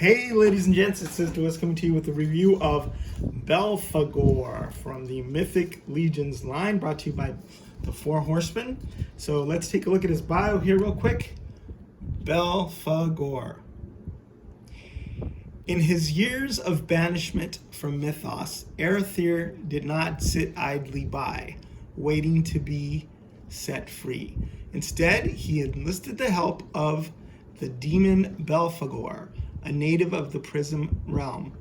Hey ladies and gents, it's Sister Liz coming to you with a review of Belphegorr from the Mythic Legions line, brought to you by the Four Horsemen. So let's take a look at his bio here real quick. Belphegorr. In his years of banishment from Mythos, Arethyr did not sit idly by, waiting to be set free. Instead, he enlisted the help of the demon Belphegorr, a native of the Prism realm.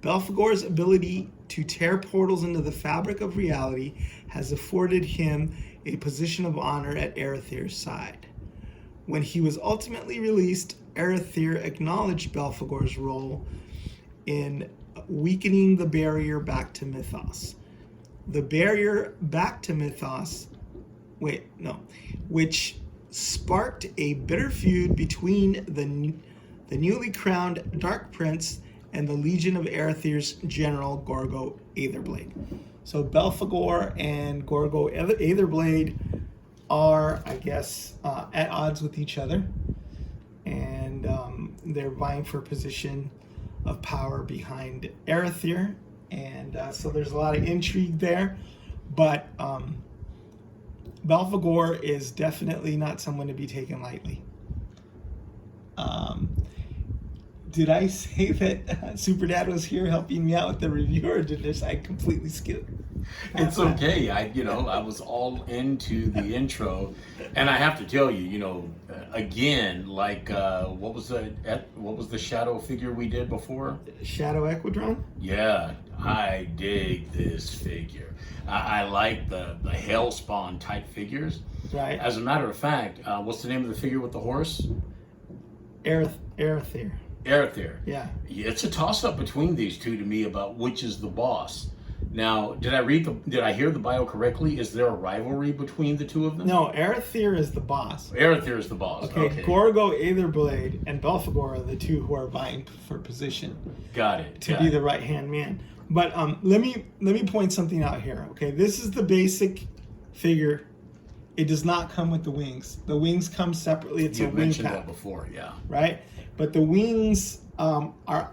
Belphegorr's ability to tear portals into the fabric of reality has afforded him a position of honor at Arethyr's side. When he was ultimately released, Arethyr acknowledged Belphegorr's role in weakening the barrier back to Mythos. The barrier back to Mythos, which sparked a bitter feud between the newly crowned Dark Prince and the Legion of Arethyr's general, Gorgo Aetherblade. So Belphegorr and Gorgo Aetherblade are, I guess, at odds with each other. And they're vying for position of power behind Arethyr. And so there's a lot of intrigue there. But Belphegorr is definitely not someone to be taken lightly. Did I say that Super Dad was here helping me out with the review, or did I completely skip? It's okay. I was all into the intro, and I have to tell you, again, like what was the shadow figure we did before? Shadow Equidron? Yeah, I dig this figure. I like the Hellspawn type figures. Right. As a matter of fact, what's the name of the figure with the horse? Arethyr. Arethyr. Yeah. It's a toss-up between these two to me about which is the boss. Now, did I hear the bio correctly? Is there a rivalry between the two of them? No, Arethyr is the boss. Arethyr is the boss. Okay. Gorgo Aetherblade and Belphegorr are the two who are vying for position. Got it. To be the right-hand man. But let me point something out here. Okay, this is the basic figure. It does not come with the wings. The wings come separately. It's a wing pack. You mentioned that before, yeah. Right? But the wings are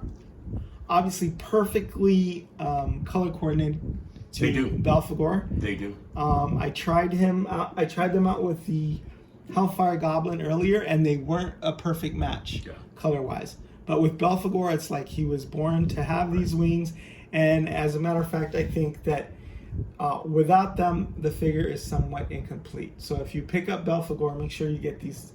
obviously perfectly color coordinated to Belphegorr. They do. I tried them out with the Hellfire Goblin earlier, and they weren't a perfect match color-wise. But with Belphegorr, it's like he was born to have these wings. And as a matter of fact, I think that without them, the figure is somewhat incomplete. So if you pick up Belphegorr, make sure you get these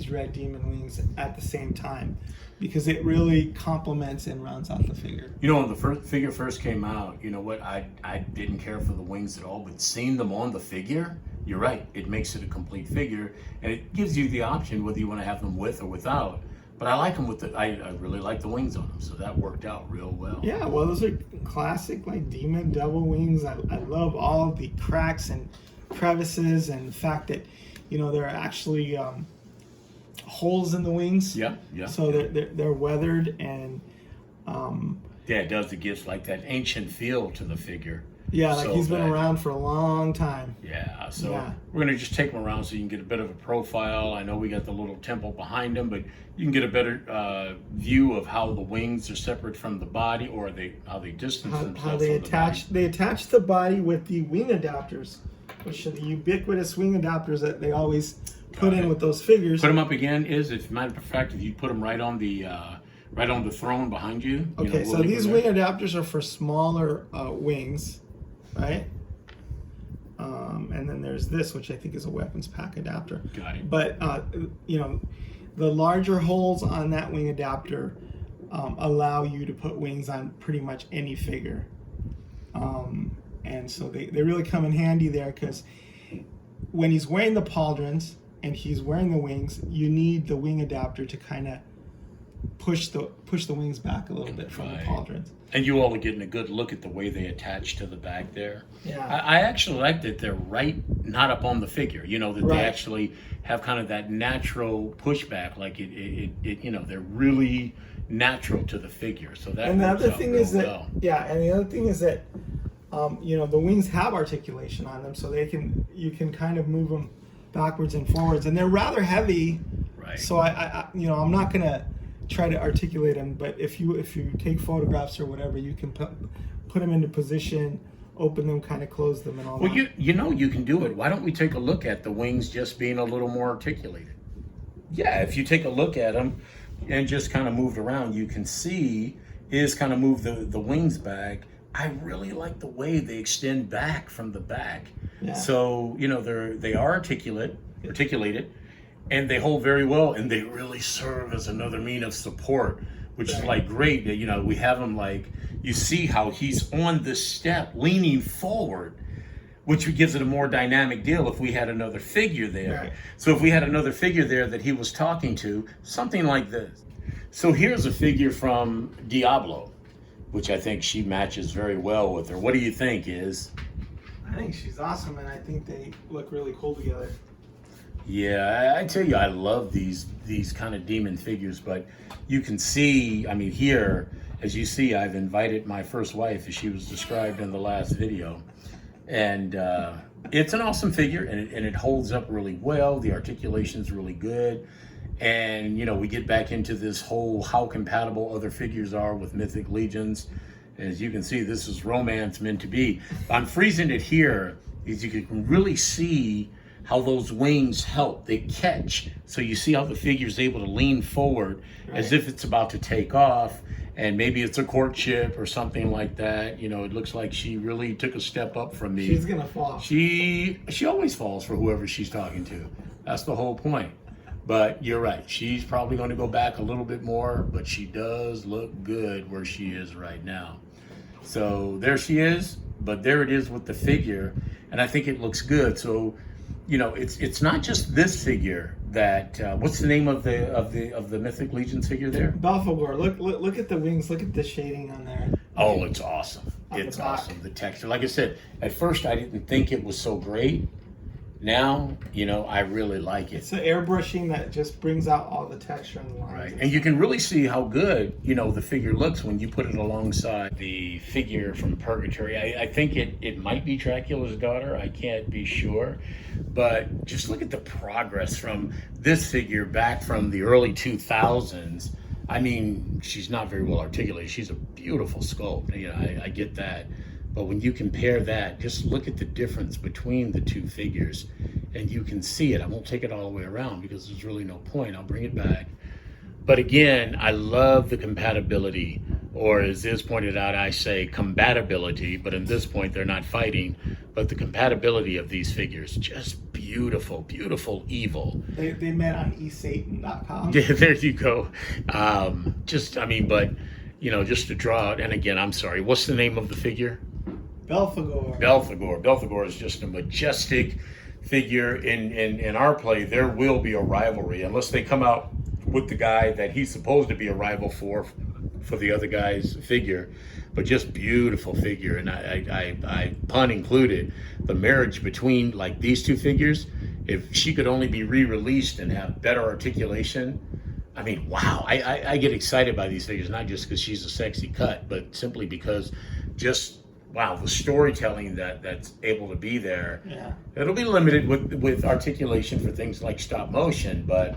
red demon wings at the same time, because it really complements and rounds out the figure. When the figure first came out, you know what? I didn't care for the wings at all, but seeing them on the figure, you're right. It makes it a complete figure, and it gives you the option whether you want to have them with or without. But I like them with I really like the wings on them, so that worked out real well. Yeah, well, those are classic demon devil wings. I love all the cracks and crevices, and the fact that there are actually holes in the wings. Yeah. So they're weathered, and it does. It gives like that ancient feel to the figure. Yeah, like he's been around for a long time. Yeah, so we're going to just take him around so you can get a bit of a profile. I know we got the little temple behind him, but you can get a better view of how the wings are separate from the body, or how they distance themselves how they attach. They attach the body with the wing adapters, which are the ubiquitous wing adapters that they always put in with those figures. Put them up again. If matter of fact, if you put them right on the throne behind you. Okay, so these wing adapters are for smaller wings. Right? And then there's this, which I think is a weapons pack adapter. Got it. But, the larger holes on that wing adapter allow you to put wings on pretty much any figure. And so they really come in handy there, because when he's wearing the pauldrons and he's wearing the wings, you need the wing adapter to kind of push the wings back a little bit from the pauldrons. And you all are getting a good look at the way they attach to the back there. Yeah. I actually like that they're not up on the figure. They actually have kind of that natural pushback, like they're really natural to the figure. So that. And the other thing is that the wings have articulation on them, so you can kind of move them backwards and forwards, and they're rather heavy. Right. So I'm not gonna try to articulate them. But if you take photographs or whatever, you can put them into position, open them, kind of close them, and all Well, that. you know you can do it. Why don't we take a look at the wings just being a little more articulated? Yeah, if you take a look at them and just kind of moved around, you can see is kind of move the wings back. I really like the way they extend back from the back. Yeah. So, you know, they are articulated, and they hold very well, and they really serve as another mean of support, which is like great. You know, we have him like, you see how he's on this step leaning forward, which gives it a more dynamic deal if we had another figure there. Right. So if we had another figure there that he was talking to, something like this. So here's a figure from Diablo, which I think she matches very well with her. What do you think, Is? I think she's awesome, and I think they look really cool together. Yeah, I tell you, I love these kind of demon figures, but you can see, I mean, here, as you see, I've invited my first wife, as she was described in the last video. And it's an awesome figure, and it holds up really well. The articulation's really good. And, you know, we get back into this whole how compatible other figures are with Mythic Legions. As you can see, this is romance meant to be. I'm freezing it here, as you can really see how those wings help. They catch. So you see how the figure's able to lean forward as if it's about to take off. And maybe it's a courtship or something like that. You know, it looks like she really took a step up from me. She's gonna fall. She always falls for whoever she's talking to. That's the whole point. But you're right. She's probably going to go back a little bit more, but she does look good where she is right now. So there she is, but there it is with the figure, and I think it looks good. So, you know, it's not just this figure that what's the name of the Mythic Legions figure there? Belphegorr. Look at the wings. Look at the shading on there. Oh, it's awesome. It's the back. awesome. The texture. Like I said, at first I didn't think it was so great. Now, you know, I really like it. It's the airbrushing that just brings out all the texture and the lines. Right. And you can really see how good, you know, the figure looks when you put it alongside the figure from Purgatory. I think it might be Dracula's daughter. I can't be sure. But just look at the progress from this figure back from the early 2000s. I mean, she's not very well articulated. She's a beautiful sculpt. You know, I get that. But when you compare that, just look at the difference between the two figures, and you can see it. I won't take it all the way around because there's really no point. I'll bring it back. But again, I love the compatibility, or as Iz pointed out, I say compatibility, but in this point, they're not fighting. But the compatibility of these figures, just beautiful, beautiful evil. They met on esatan.com. Yeah, there you go. But, you know, just to draw out, and again, I'm sorry, what's the name of the figure? Belphegorr. Belphegorr is just a majestic figure. In our play, there will be a rivalry unless they come out with the guy that he's supposed to be a rival for the other guy's figure. But just beautiful figure, and I pun included, the marriage between like these two figures. If she could only be re-released and have better articulation, I mean, wow! I get excited by these figures, not just because she's a sexy cut, but simply because just wow, the storytelling that's able to be there. Yeah. It'll be limited with articulation for things like stop motion, but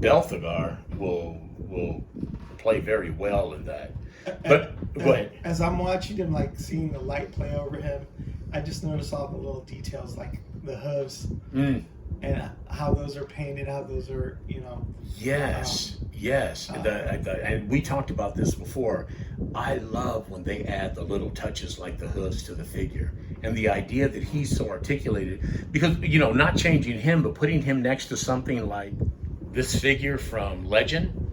Belphegorr will play very well in that. But go ahead. As I'm watching him, like seeing the light play over him, I just notice all the little details, like the hooves and how those are painted, how those are, you know. Yes. And we talked about this before. I love when they add the little touches like the hooves to the figure, and the idea that he's so articulated, because, you know, not changing him, but putting him next to something like this figure from Legend.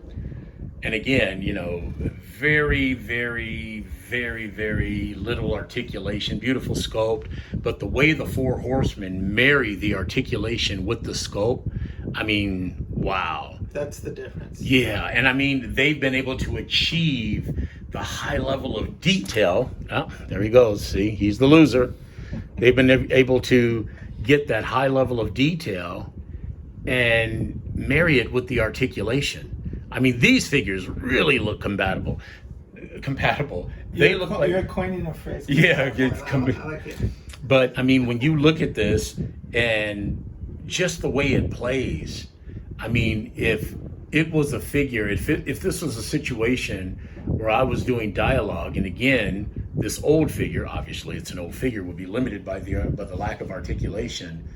And again, you know, very, very, very, very little articulation, beautiful sculpt, but the way the four horsemen marry the articulation with the sculpt, I mean, wow. That's the difference. Yeah, and I mean, they've been able to achieve the high level of detail. Oh, there he goes. See, he's the loser. They've been able to get that high level of detail and marry it with the articulation. I mean, these figures really look compatible. They look like you're coining a phrase. Yeah, I like it. But I mean, when you look at this and just the way it plays, I mean, if it was a figure. If this was a situation where I was doing dialogue, and again, this old figure, obviously it's an old figure, would be limited by the lack of articulation.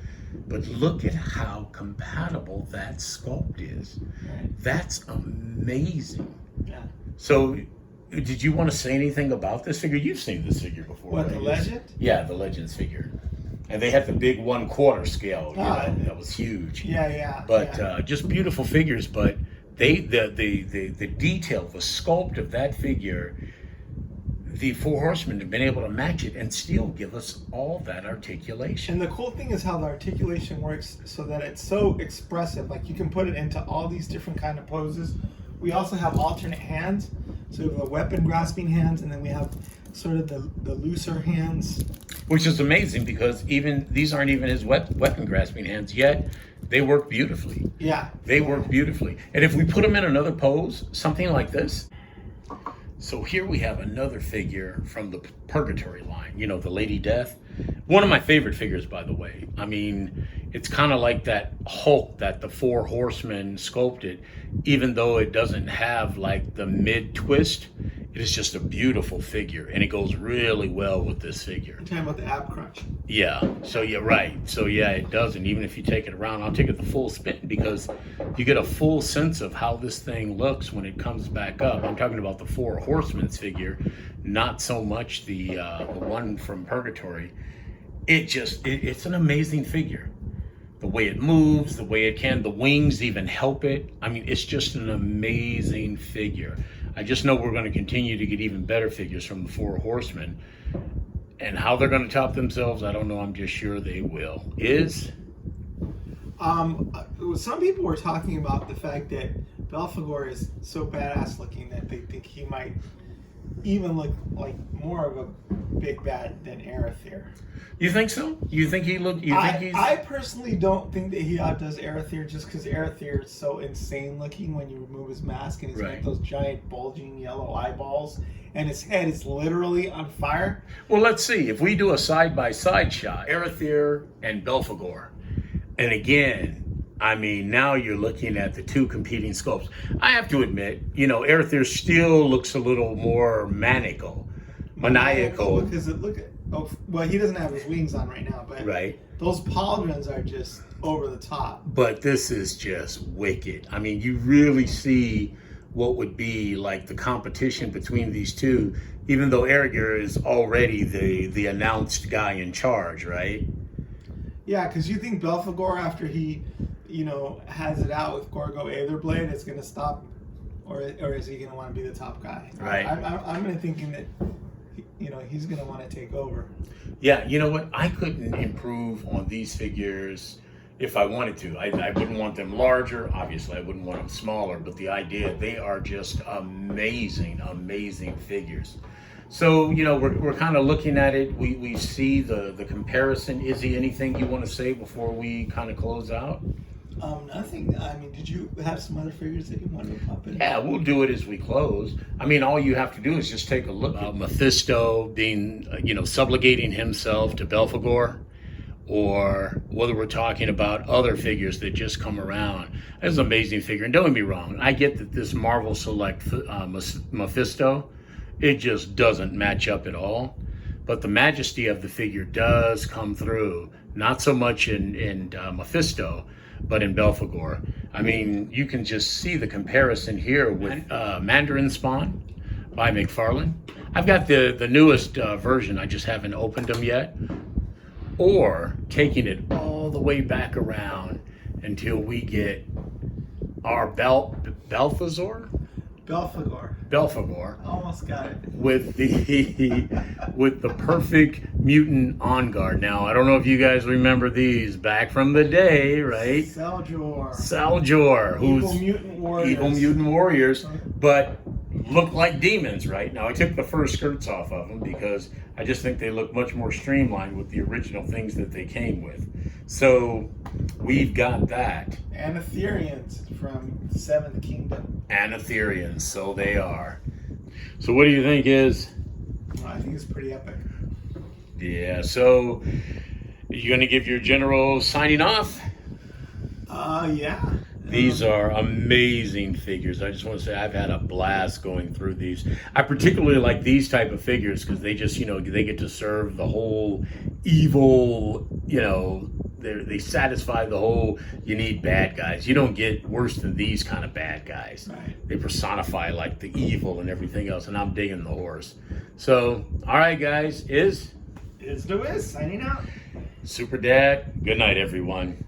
But look at how compatible that sculpt is. That's amazing. Yeah. So, did you want to say anything about this figure? You've seen this figure before. What, right? the Legend? Yeah, the Legends figure. And they had the big 1/4 scale. You Ah, know, that was huge. Yeah. But yeah. just beautiful figures. But the detail, the sculpt of that figure, the Four Horsemen have been able to match it and still give us all that articulation. And the cool thing is how the articulation works so that it's so expressive. Like you can put it into all these different kind of poses. We also have alternate hands. So we have the weapon grasping hands, and then we have sort of the looser hands. Which is amazing because even these aren't even his weapon grasping hands yet. They work beautifully. Yeah. They work beautifully. And if we put them in another pose, something like this. So here we have another figure from the Purgatory line, you know, the Lady Death. One of my favorite figures, by the way. I mean, it's kind of like that Hulk that the Four Horsemen sculpted, even though it doesn't have like the mid twist. It is just a beautiful figure, and it goes really well with this figure. You're talking about the ab crunch. Yeah, so yeah, right. So yeah, it does. And even if you take it around, I'll take it the full spin because you get a full sense of how this thing looks when it comes back up. I'm talking about the Four Horsemen's figure, not so much the one from Purgatory. It's an amazing figure. The way it moves, the way it can, the wings even help it. I mean, it's just an amazing figure. I just know we're going to continue to get even better figures from the Four Horsemen. And how they're going to top themselves, I don't know. I'm just sure they will. Some people were talking about the fact that Belphegorr is so badass looking that they think he might even look like more of a big bad than Arathir. You think so? You think he look? You think he's? I personally don't think that he outdoes Arathir just because Arathir is so insane looking when you remove his mask and he's got those giant bulging yellow eyeballs and his head is literally on fire. Well, let's see. If we do a side-by-side shot, Arathir and Belphegorr, and again, I mean, now you're looking at the two competing sculpts. I have to admit, you know, Arathir still looks a little more maniacal. Because well, he doesn't have his wings on right now, but those pauldrons are just over the top. But this is just wicked. I mean, you really see what would be like the competition between these two, even though Arathir is already the announced guy in charge, right? Yeah, because you think Belphegorr, after he, you know, has it out with Gorgo Aetherblade, is going to stop, or is he going to want to be the top guy? Right. I'm going to thinking that, you know, he's going to want to take over. Yeah, you know what? I couldn't improve on these figures if I wanted to. I wouldn't want them larger. Obviously, I wouldn't want them smaller. But the idea, they are just amazing, amazing figures. So, you know, we're kind of looking at it. We see the comparison. Izzy, anything you want to say before we kind of close out? Nothing. I mean, did you have some other figures that you wanted to pop in? Yeah, we'll do it as we close. I mean, all you have to do is just take a look at Mephisto being, you know, subjugating himself to Belphegorr, or whether we're talking about other figures that just come around. It's an amazing figure. And don't get me wrong, I get that this Marvel Select Mephisto, it just doesn't match up at all. But the majesty of the figure does come through. Not so much in Mephisto, but in Belphegorr. I mean, you can just see the comparison here with Mandarin Spawn by McFarlane. I've got the newest version. I just haven't opened them yet. Or taking it all the way back around until we get our Belphegorr. Almost got it. With the perfect mutant on guard. Now, I don't know if you guys remember these back from the day, right? Saljor, who's evil mutant warriors, but look like demons, right? Now, I took the fur skirts off of them because I just think they look much more streamlined with the original things that they came with. So we've got that. Anatherians from the Seventh Kingdom. Anatherians, so they are. So what do you think is? Well, I think it's pretty epic. Yeah, so you going to give your general signing off? Yeah. These are amazing figures. I just want to say I've had a blast going through these. I particularly like these type of figures because they just, they get to serve the whole evil, they satisfy the whole, you need bad guys. You don't get worse than these kind of bad guys. Right. They personify like the evil and everything else, and I'm digging the horse. So, all right, guys, Is the Wiz signing out. Super Dad. Good night, everyone.